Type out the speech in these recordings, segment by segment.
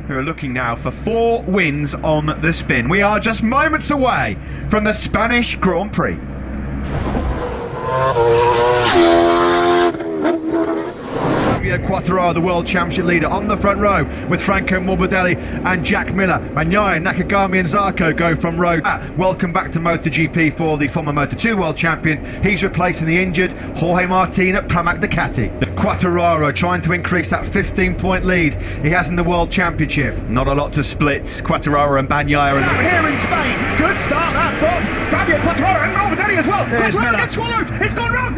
who are looking now for 4 wins on the spin. We are just moments away from the Spanish Grand Prix. Quattararo, the World Championship leader, on the front row with Franco Morbidelli and Jack Miller. Bagnaia, Nakagami and Zarco go from row. Welcome back to MotoGP for the former Moto2 World Champion. He's replacing the injured Jorge Martin at Pramac Ducati. Quattararo trying to increase that 15-point lead he has in the World Championship. Not a lot to split. Quattararo and Bagnaia. Here in Spain, good start that from Fabio Quattararo and Morbidelli as well. Quattararo gets swallowed, it's gone wrong.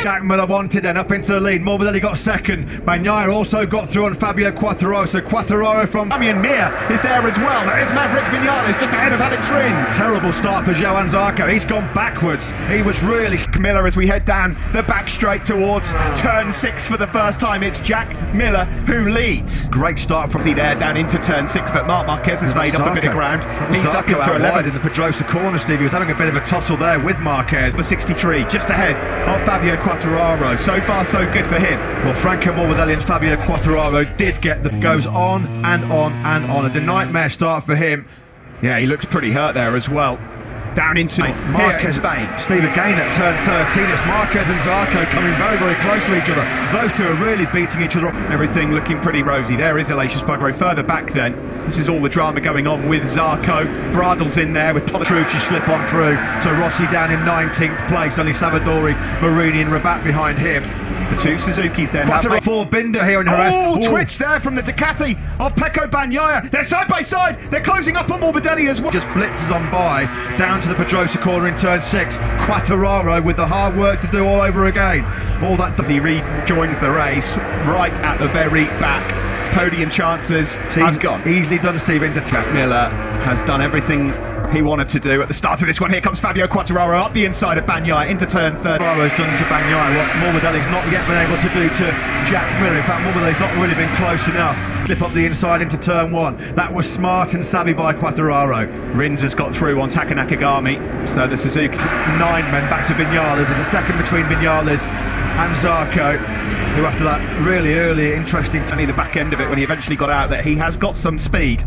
Jack Miller wanted then up into the lead. Morbidelli got second. Bagnaia also got through on Fabio Quattararo, so Quattararo from Damian Mir is there as well. There is Maverick Vinales just ahead of Alex Rins. Terrible start for Johan Zarco. He's gone backwards. He was really Miller as we head down the back straight towards turn 6 for the first time. It's Jack Miller who leads. Great start from there down into turn 6, but Marc Marquez has made up a bit of ground. He's up into 11 in the Pedrosa corner, Steve. He was having a bit of a tussle there with Marquez. The 63 just ahead of Fabio Quattararo. So far so good for him. Well, Franco Morbidelli and Fabio Quattararo did get the goes on and on and on. A nightmare start for him. Yeah, he looks pretty hurt there as well. Down into Marquez, Spain. Steve, again at turn 13, it's Marquez and Zarco coming very, very close to each other. Those two are really beating each other up. Everything looking pretty rosy. There is Aleix Espargaro further back then. This is all the drama going on with Zarco. Bradl's in there with Petrucci slip on through. So Rossi down in 19th place, only Savadori, Marini and Rabat behind him. The 2 Suzukis then. For Binder here in Jerez. Oh, twitch there from the Ducati of Pecco Bagnaia. They're side by side. They're closing up on Morbidelli as well. Just blitzes on by down to the Pedrosa corner in turn 6. Quattararo with the hard work to do all over again. All that as he rejoins the race right at the very back. Podium chances has gone. Easily done, Steve. Into Jack Miller has done everything he wanted to do at the start of this one. Here comes Fabio Quattararo up the inside of Bagnaia into turn 3. Quattararo's done to Bagnaia what Morbidelli's not yet been able to do to Jack Miller. In fact, Morbidelli's not really been close enough. Slip up the inside into turn 1. That was smart and savvy by Quattararo. Rins has got through on Taka Nakagami, so the Suzuki 9 men back to Vinales. There's a second between Vinales and Zarco, who after that really early interesting to me the back end of it when he eventually got out that he has got some speed.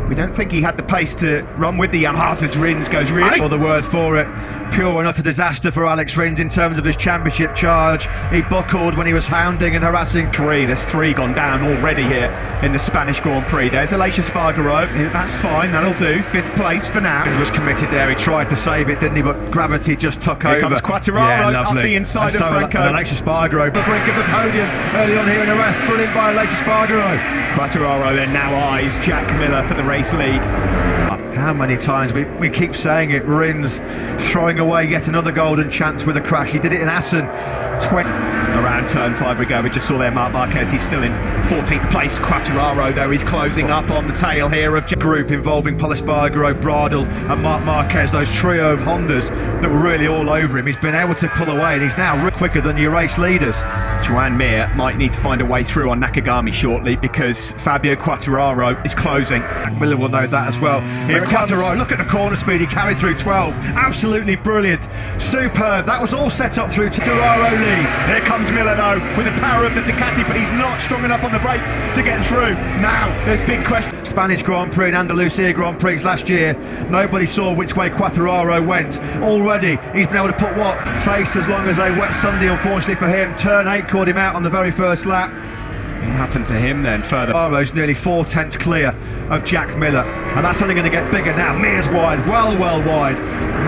We don't think he had the pace to run with the Yamahas as Rins goes really... Or the word for it. Pure and utter disaster for Alex Rins in terms of his championship charge. He buckled when he was hounding and harassing. There's 3 gone down already here in the Spanish Grand Prix. There's Aleix Espargaro. That's fine, that'll do. 5th place for now. He was committed there. He tried to save it, didn't he? But gravity just took over. Here comes Quattararo up the inside of Franco. And Aleix Espargaro, the brink of the podium early on here in the ref. Brilliant by Aleix Espargaro. Quattararo then now eyes Jack Miller for the race lead. How many times we keep saying it, Rins throwing away yet another golden chance with a crash. He did it in Assen. Around turn 5 we go. We just saw there Marc Marquez. He's still in 14th place. Quattararo though, he's closing up on the tail here of group involving Pol Espargaro, Bradl and Marc Marquez, those trio of Hondas that were really all over him. He's been able to pull away and he's now quicker than your race leaders. Joan Mir might need to find a way through on Nakagami shortly because Fabio Quattararo is closing. Miller will know that as well. Here Quattararo, look at the corner speed, he carried through 12. Absolutely brilliant. Superb. That was all set up through Quattararo leads. Here comes Miller though with the power of the Ducati, but he's not strong enough on the brakes to get through. Now there's big questions. Spanish Grand Prix and Andalusia Grand Prix last year, nobody saw which way Quattararo went. Already he's been able to put what face as long as a wet Sunday, unfortunately for him. Turn 8 caught him out on the very first lap. What happened to him then further? Quattararo's nearly 4/10 clear of Jack Miller, and that's only going to get bigger now. Mir's wide, well wide.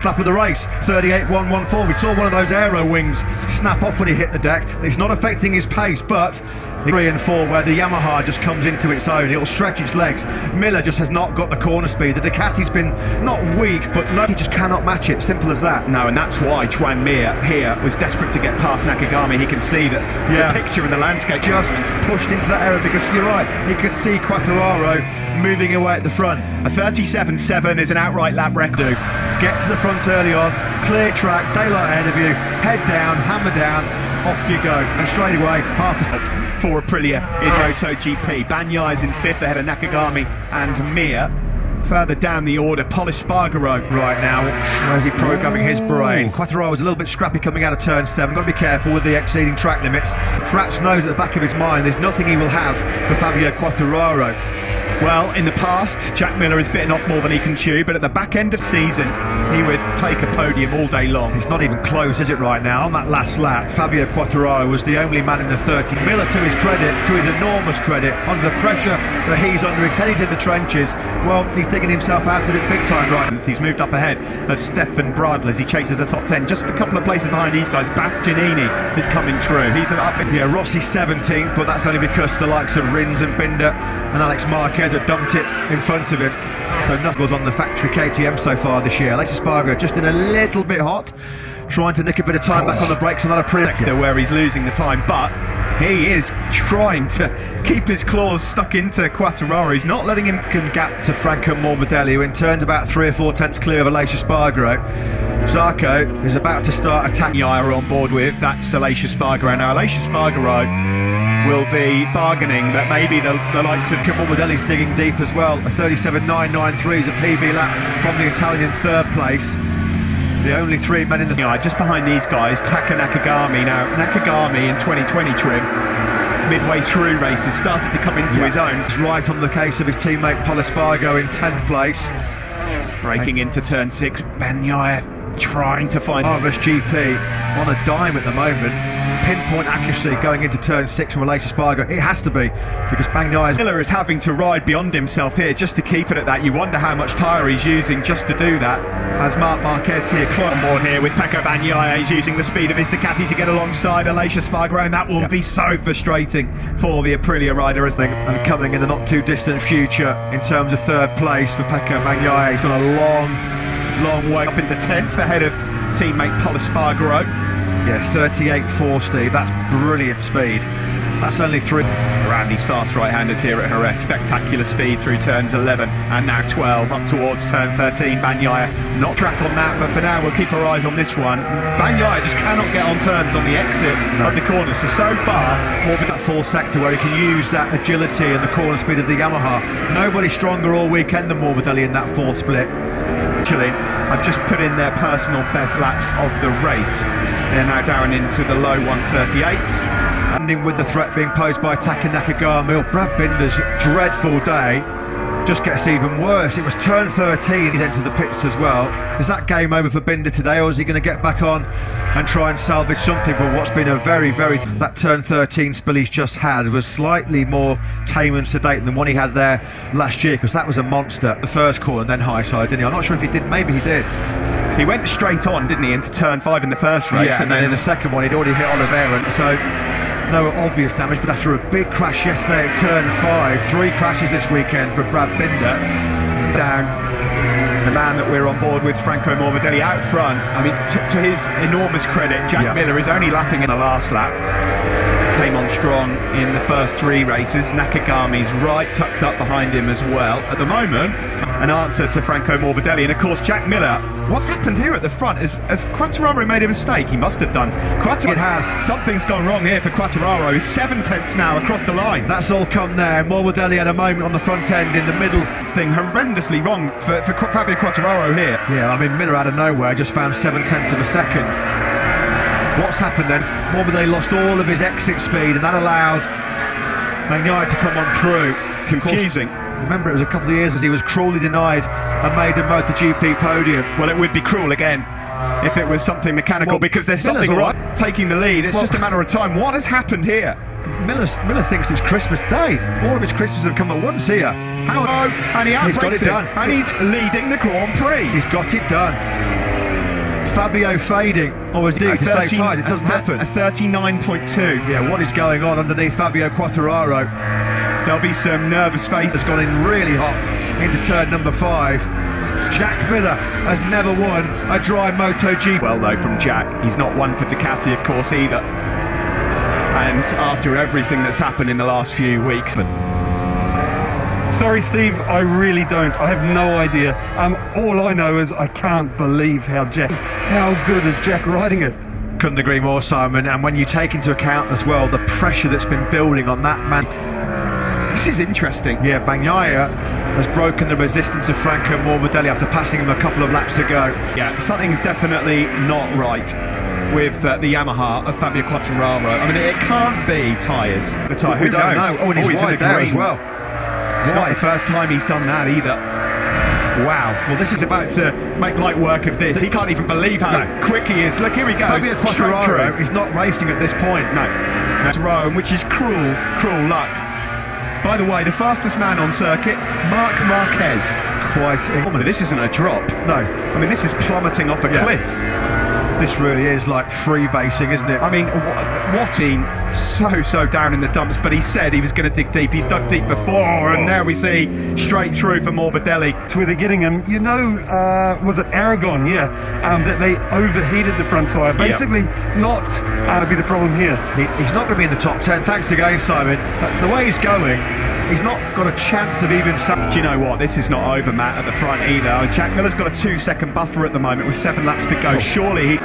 Clap of the race, 38.114. We saw one of those aero wings snap off when he hit the deck. It's not affecting his pace, but 3 and 4 where the Yamaha just comes into its own. It'll stretch its legs. Miller just has not got the corner speed. The Ducati's been not weak, but no, he just cannot match it. Simple as that. No, and that's why Joan Mir here was desperate to get past Nakagami. He can see that the picture in the landscape just pushed into that area because you're right. He could see Quattararo moving away at the front. A 37.7 is an outright lap record. Get to the front early on, clear track, daylight ahead of you, head down, hammer down, off you go, and straight away half a second. For Aprilia in MotoGP. Bagnaia is in 5th ahead of Nakagami and Mir. Further down the order, Pol Espargaro right now. Where's he programming his brain? Quattararo was a little bit scrappy coming out of turn 7. Got to be careful with the exceeding track limits. Frats knows at the back of his mind there's nothing he will have for Fabio Quattararo. Well, in the past, Jack Miller has bitten off more than he can chew, but at the back end of season, he would take a podium all day long. It's not even close, is it, right now? On that last lap, Fabio Quartararo was the only man in the 30. Miller, to his credit, to his enormous credit, under the pressure that he's under, he said he's in the trenches. Well, he's digging himself out of it big time right now. He's moved up ahead of Stefan Bradl as he chases the top 10. Just a couple of places behind these guys. Bastianini is coming through. He's up in... Yeah, Rossi 17th, but that's only because the likes of Rins and Binder and Alex Marquez have dumped it in front of him. So nothing was on the factory KTM so far this year. Aleix Espargaro just in a little bit hot, trying to nick a bit of time back on the brakes and not a sector where he's losing the time, but he is trying to keep his claws stuck into Quartararo. He's not letting him gap to Franco Morbidelli, who in turns about 3 or 4 tenths clear of Aleix Espargaro. Zarco is about to start attacking. Are on board with, that's Aleix Espargaro. Now Aleix Espargaro will be bargaining that maybe the likes of Morbidelli's digging deep as well. A 37.993 is a PB lap from the Italian third place. The only 3 men in the... Just behind these guys, Taka Nakagami. Now, Nakagami in 2020 trim, midway through races, started to come into his own. Right on the case of his teammate Pol Espargaro in 10th place. Breaking into turn 6, Bagnaia trying to find... MotoGp on a dime at the moment. Pinpoint accuracy going into turn 6 from Aleix Espargaro. It has to be, because Miller is having to ride beyond himself here just to keep it at that. You wonder how much tyre he's using just to do that. As Marc Marquez here, on board here with Pecco Bagnaia. He's using the speed of his Ducati to get alongside Aleix Espargaro, and that will be so frustrating for the Aprilia rider, isn't it? And coming in the not too distant future in terms of third place for Pecco Bagnaia. He's got a long way up into 10th ahead of teammate Pol Espargaro. Yeah, 38.4, Steve. That's brilliant speed. That's only 3. Around these fast right-handers here at Jerez. Spectacular speed through turns 11 and now 12 up towards turn 13. Bagnaia not track on that, but for now we'll keep our eyes on this one. Bagnaia just cannot get on turns on the exit of the corner. So far, more with that full sector where he can use that agility and the corner speed of the Yamaha. Nobody stronger all weekend than Morbidelli in that 4th split. I've just put in their personal best laps of the race. They're now down into the low 138s. Ending with the threat being posed by Taka Nakagami. Brad Binder's dreadful day just gets even worse. It was turn 13, he's entered the pits as well. Is that game over for Binder today, or is he going to get back on and try and salvage something for what's been a very... That turn 13 spill he's just had was slightly more tame and sedate than one he had there last year, because that was a monster. The first corner and then high side, didn't he? I'm not sure if he did, maybe he did. He went straight on, didn't he, into turn 5 in the first race, and then in the second one he'd already hit Oliveira, so no obvious damage. But after a big crash yesterday at turn 5, 3 crashes this weekend for Brad Binder. Down the man that we're on board with, Franco Morbidelli, out front. I mean, to his enormous credit, Jack Miller is only lapping in the last lap. Came on strong in the first 3 races. Nakagami's right tucked up behind him as well. At the moment, an answer to Franco Morbidelli, and of course Jack Miller. What's happened here at the front is, has Quartararo made a mistake? He must have done. It has. Something's gone wrong here for Quartararo. He's 7 tenths now across the line. That's all come there. Morbidelli had a moment on the front end in the middle. Thing horrendously wrong for Fabio Quartararo here. Yeah, I mean, Miller out of nowhere just found 7 tenths of a second. What's happened then? Morbidelli lost all of his exit speed, and that allowed Bagnaia to come on through. Confusing. Remember, it was a couple of years as he was cruelly denied a maiden MotoGP podium. Well, it would be cruel again if it was something mechanical, because there's something wrong taking the lead. It's just a matter of time. What has happened here? Miller thinks it's Christmas Day. All of his Christmas have come at once here. And he's got it done. And he's leading the Grand Prix. He's got it done. Fabio fading, or is it to save tires? It doesn't happen. A 39.2. Yeah, what is going on underneath Fabio Quartararo? There'll be some nervous faces. Has gone in really hot into turn number 5. Jack Miller has never won a dry MotoGP. Well, though, from Jack, he's not one for Ducati, of course, either. And after everything that's happened in the last few weeks. Sorry, Steve, I really don't. I have no idea. All I know is I can't believe how good is Jack riding it. Couldn't agree more, Simon. And when you take into account as well the pressure that's been building on that man. This is interesting. Yeah, Bagnaia has broken the resistance of Franco Morbidelli after passing him a couple of laps ago. Yeah, something's definitely not right with the Yamaha of Fabio Quartararo. I mean, it can't be tyres. The tyre, we don't know. Oh, and he's wide there as well. It's not the first time he's done that either. Wow. Well, this is about to make light work of this. He can't even believe how quick he is. Look, here he goes. Fabio Quartararo is not racing at this point. No. That's Rome, which is cruel, cruel luck. By the way, the fastest man on circuit, Marc Marquez. This isn't a drop. No. I mean, this is plummeting off a cliff. This really is like freebasing, isn't it? I mean, Watty so down in the dumps, but he said he was going to dig deep. He's dug deep before, and now we see straight through for Morbidelli. That's where they're getting him. You know, was it Aragon? Yeah, that they overheated the front tyre. Basically, not to be the problem here. He's not going to be in the top 10. Thanks again, Simon. The way he's going, he's not got a chance of even... Do you know what? This is not over, Matt, at the front either. Jack Miller's got a 2-second buffer at the moment with 7 laps to go. Surely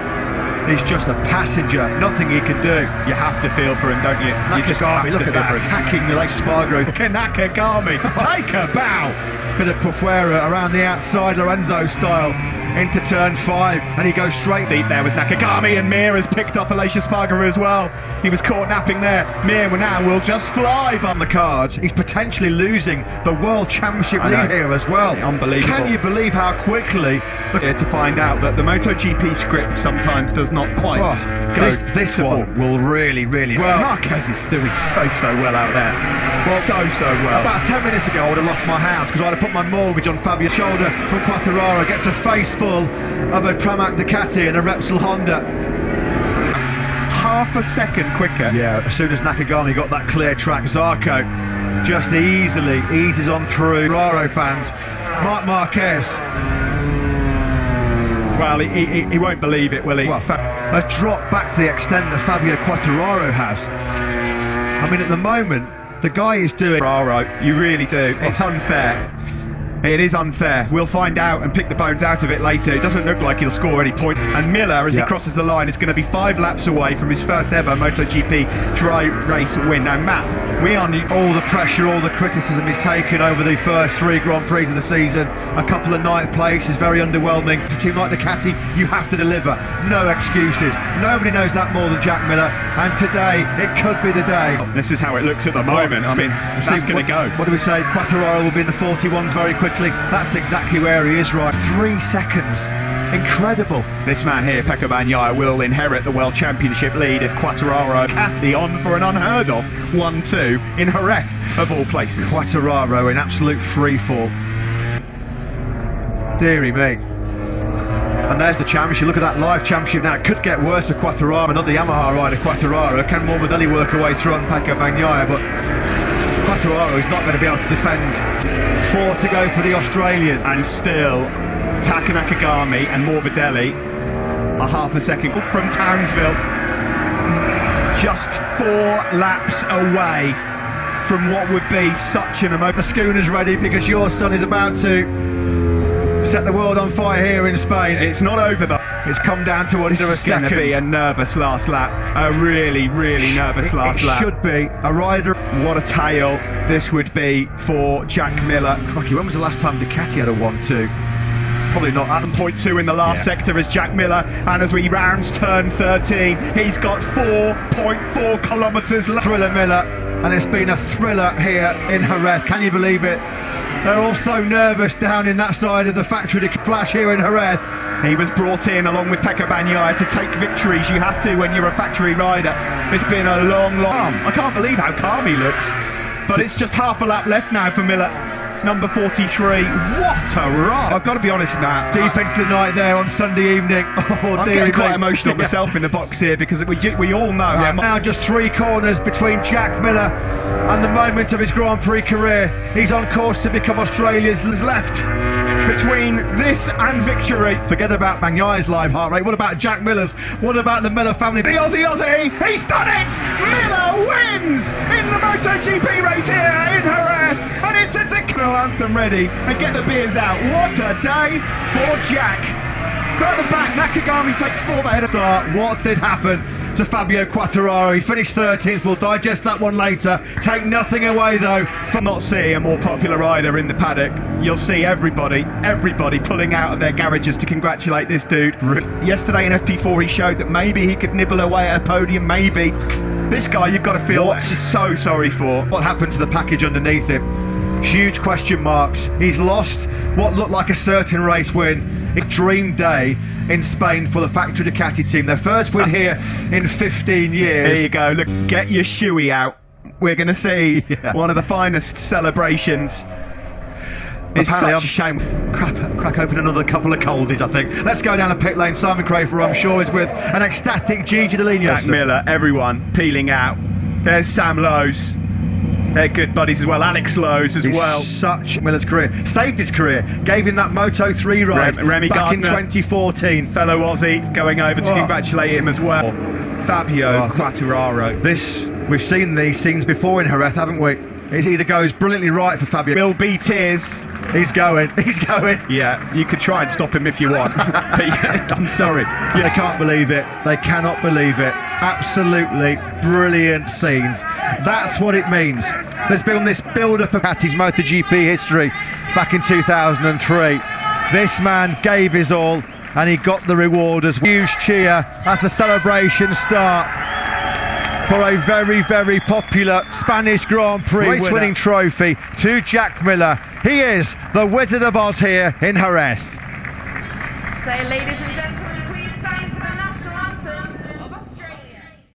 he's just a passenger. Nothing he can do. You have to feel for him, don't you? You just have to look at feel that, for him. attacking the Lace Spargo. Nakagami, take a bow. Bit of Pufuera around the outside, Lorenzo style, into turn 5, and he goes straight deep there with Nakagami, and Mir has picked off Aleix Espargaro as well. He was caught napping there. Mir now will just fly on the cards. He's potentially losing the World Championship lead here as well. Unbelievable. Can you believe how quickly... Here to find out that the MotoGP script sometimes does not quite go. This one will really well. Marquez is doing so well out there. Well, so well. About 10 minutes ago I would have lost my house because I'd have put my mortgage on Fabio's shoulder from Quartararo. Gets a face full of a Pramac Ducati and a Repsol Honda. Half a second quicker. Yeah, as soon as Nakagami got that clear track, Zarco just easily eases on through. Quartararo fans, Marc Marquez. Well, he won't believe it, will he? Well, a drop back to the extent that Fabio Quartararo has. I mean, at the moment, the guy is doing... Quartararo, you really do. It's unfair. It is unfair. We'll find out and pick the bones out of it later. It doesn't look like he'll score any point. And Miller, as he crosses the line, is going to be 5 laps away from his first ever MotoGP dry race win. Now, Matt, we are all the pressure, all the criticism he's taken over the first 3 Grand Prix of the season. A couple of 9th places, very underwhelming. For a team like Ducati, you have to deliver. No excuses. Nobody knows that more than Jack Miller. And today, it could be the day. This is how it looks at the moment. I mean, that's going to go. What do we say? Quartararo will be in the 41s very quickly. That's exactly where he is, right? 3 seconds. Incredible. This man here, Pecco Bagnaia, will inherit the World Championship lead if Quartararo Ducati on for an unheard of 1-2 in Jerez, of all places. Quartararo in absolute freefall. Deary me. And there's the championship. Look at that live championship now. It could get worse for Quartararo. Another Yamaha rider, Quartararo. Can Morbidelli work her way through on Pecco Bagnaia? But Quartararo is not going to be able to defend. 4 to go for the Australian. And still, Taka Nakagami and Morbidelli are half a second from Townsville. Just 4 laps away from what would be such an emotion. The schooner's ready because your son is about to set the world on fire here in Spain. It's not over though. It's come down to under a second. It's going to be a nervous last lap. A really nervous last lap. It should be. A rider. What a tale this would be for Jack Miller. Crikey, when was the last time Ducati had a 1-2? Probably not. 0.2 in the last sector as Jack Miller, and as we rounds turn 13, he's got 4.4 kilometres left. Thriller Miller, and it's been a thriller here in Jerez. Can you believe it? They're all so nervous down in that side of the factory to flash here in Jerez. He was brought in along with Pecco Bagnaia to take victories. You have to when you're a factory rider. It's been a long... I can't believe how calm he looks. But it's just half a lap left now for Miller. Number 43. What a ride! I've got to be honest, Matt. Deep into the night there on Sunday evening. Oh, I'm getting quite emotional myself in the box here because we all know how now just 3 corners between Jack Miller and the moment of his Grand Prix career. He's on course to become Australia's left. Between this and victory. Forget about Bagnaia's live heart rate. What about Jack Miller's? What about the Miller family? The Aussie! He's done it! Miller wins in the MotoGP race here in Jerez, and it's a technical anthem ready. And get the beers out. What a day for Jack. Further back, Nakagami takes 4th ahead of start. What did happen to Fabio Quartararo? He finished 13th. We'll digest that one later. Take nothing away though from not seeing a more popular rider in the paddock. You'll see everybody pulling out of their garages to congratulate this dude. Yesterday in FP4 he showed that maybe he could nibble away at a podium, maybe. This guy you've got to feel so sorry for. What happened to the package underneath him? huge question marks. He's lost what looked like a certain race win. A dream day in Spain for the Factory Ducati team. Their first win here in 15 years. There you go. Look, get your shoey out. We're going to see one of the finest celebrations. It's Apparently such a shame. Crack open another couple of coldies, I think. Let's go down a pit lane. Simon Crafer, I'm sure, is with an ecstatic Gigi Dall'Igna. Jack Miller, everyone peeling out. There's Sam Lowes. They're good buddies as well. Alex Lowes as well. Such Miller's career. Saved his career. Gave him that Moto3 ride Remy back Gardner, in 2014. Fellow Aussie going over to congratulate him as well. Fabio Quartararo. We've seen these scenes before in Jerez, haven't we? It either goes brilliantly right for Fabio. Will be tears. He's going. Yeah, you could try and stop him if you want. But yeah, I'm sorry. They can't believe it. They cannot believe it. Absolutely brilliant scenes. That's what it means. There's been this build-up of Ducati's MotoGP history back in 2003. This man gave his all and he got the reward as huge cheer as the celebrations start for a very, very popular Spanish Grand Prix race-winning trophy to Jack Miller. He is the Wizard of Oz here in Jerez. So, ladies and gentlemen,